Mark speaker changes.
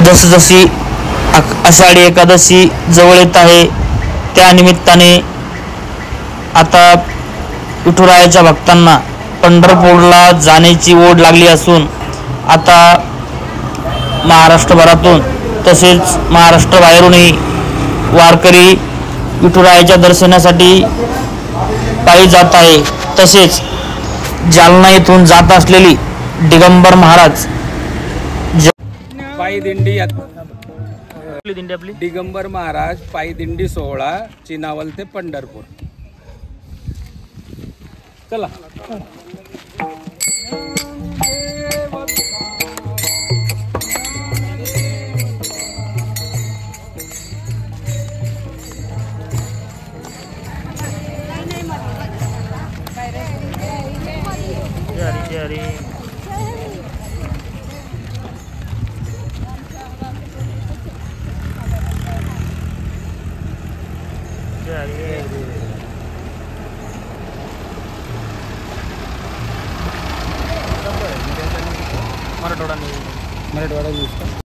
Speaker 1: जसजशी आषाढी एकादशी जवळ येत आहे त्या निमित्ताने आता विठुरायाच्या भक्तांना पंढरपूरला जाण्याची ओढ लागली असून आता महाराष्ट्रभरातून तसेच महाराष्ट्राबाहेरूनही वारकरी विठुरायाच्या दर्शनासाठी पायी जात आहे। तसेच जालना येथून जात असलेली दिगंबर महाराज
Speaker 2: पायी दिंडी आपली दिगंबर महाराज पायी दिंडी सोहळा चिनावल ते पंढरपूर। चला
Speaker 1: मराठवाडा